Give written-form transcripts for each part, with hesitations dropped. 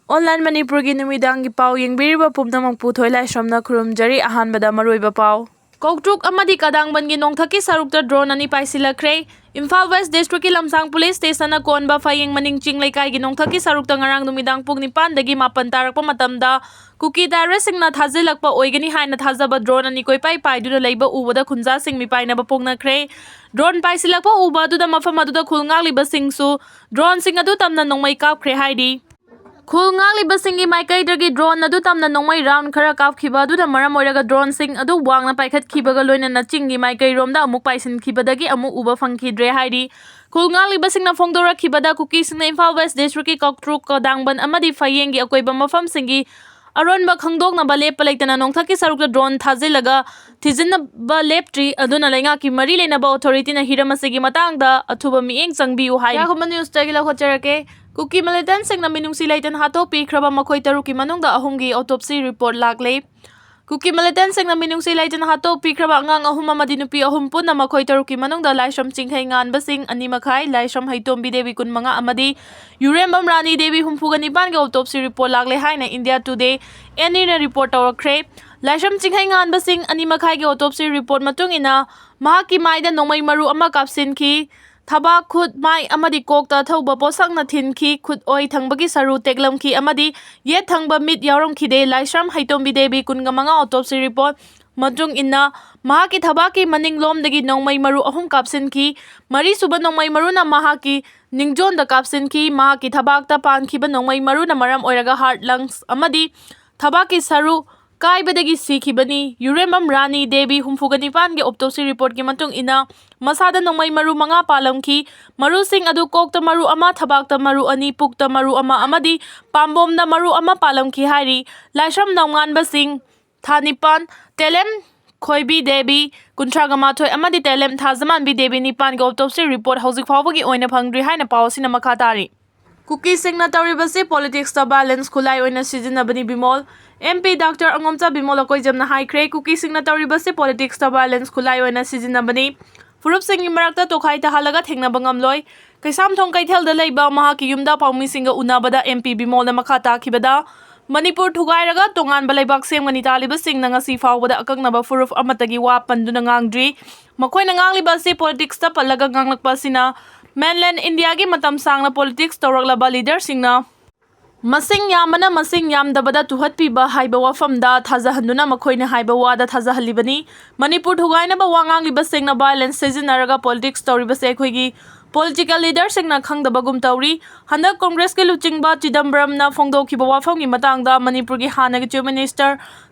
Online Manipuri numidangi pau yengbiriba pumnamang puthoi laisramna khurumjari ahanbada maroiba pau. Koktruk amadi kadangbangi nongthaki sarukta drone ani paisilakre. Imphal West District ki Lamsang Police Station na konba fayeng maning ching laikai gi nongthaki sarukta ngarang numidang pung 9 dagi 8 tarakpa matamda Kuki Millitantsingna thazilakpa oigani haina thazaba drone ani koi pai paiduna leiba ubada khunja sing mi painaba pongnakhre. Drone paisilakpa uba duda mafam aduda khulngagliba singsu drone sing adu tamna nongmai kapkhre haidi. Khulngagliba singi maikaidagi drone adu tamna nongmai round khara kapkhiba adu maram oiraga drone sing adu wangna paikhatkhibaga loinana chingi maikai romda amuk paisinkhibadagi amuk uba fangkhidre haidi. Khulngagliba singna phongdorakhibada Kuki singna Imphal West District ki Koktruk Kadangban amadi Fayengi akoiba mafam singi aronba khangdoknaba lepa leitana nongthaki sarukta drone thajilaga thijinaba leptri aduna lainga ki mari lenaba authority na hiramasigi matangda athuba mieng changbiu hai yakuma news tagi lakhocherake Kuki Millitantsingna minungsi laitan hato pikhraba makhoi taruki manungda ahumgi autopsy report laklei Kuki Millitantsingna minungsi laitan hato pikhraba angang ahum amadi nupi ahum punna makhoi taruki manungda laisram chinghai nganbasing ani makhai laisram haitombi devi kunmanga amadi Yurembam Rani Devi humphugani ban ga autopsy report lagle haina India Today any na report awakre laisram chinghai nganbasing ani makhai ga autopsy report matungina mahaki maida nongmai maru ama kapsinki thaba khut mai amadi kokta thauba posakna thinki khut oi thangbagi saru teklamki amadi ye thangba mit yawram khide laisram haitombi devi kungamanga autopsy report matung inna mahaki thabaki maninglom dagi nongmai maru ahum kapsinki mari suba nongmai maru na mahaki ningjon da kapsinki mahaki thabakta pankhiba nongmai maru na maram oiraga heart lungs amadi thabaki saru Kaibadagi sikhibani Yurembam Rani Devi humphugani pange autopsy report ki matung ina masada nongmai maru manga palamki maru sing adu kokta maru ama thabakta maru ani pukta maru ama amadi pambomna maru ama palamki hari laisram nonganba sing thanipan telem khoibi devi kuntraga mathoi amadi telem thazaman bi devi nipan ge autopsy report hauzik phawagi oina phangdri haina pawsina makhatari Kuki singna tawribasi politics ta balance khulai oina sijinabani bimol MP Dr. Angomcha Bimol akoi jamna haikre Kuki singna tawribasi politics ta balance khulai oina sijinabani Furup singi marakta tokhai ta halaga thengna bangamloi kaisam thong kaithel da leiba mahaki yumda paumi singa unabada MP Bimol na makhata khibada Manipur thugairaga tongan balaibak semgani taliba singna ngasi fawbada akaknaba furuf amatagi wa panduna ngangdri makhoi na ngangliba si politics ta palaga nganglakpa sina mainland India ki matam sangna politics tawraklaba leader singna masing yamana masing yamdabada tuhatpiba haiba wafamda thajahanduna makhoina haiba wada thajahalibani Manipur thugaina ba wangangliba singna violence sejinaraga politics tawribase khoigi political leader singna khangdabagum tawri handa congress ke luchingba Chidambaram na phongdokhiba wafamgi matangda Manipur ki hanagi chief minister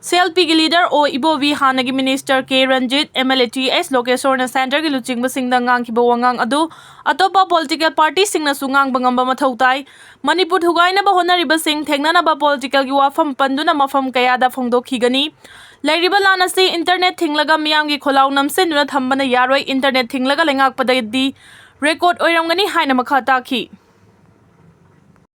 CLP ki leader o ibovi hanagi minister K Ranjit MLATS Lokeshwar na center ki luchingba singda ngangkhiba wangang adu atopa political party singna sungang bangamba mathautai Manipur thugaina ba honariba sing thengnana ba political ki wafam panduna mafam kayada phongdokhigani Lairiba lana si internet thinglaga miyamgi kholau namsenuna thambana yaroi internet thinglaga lengakpadadi record oiramgani haina makha takhi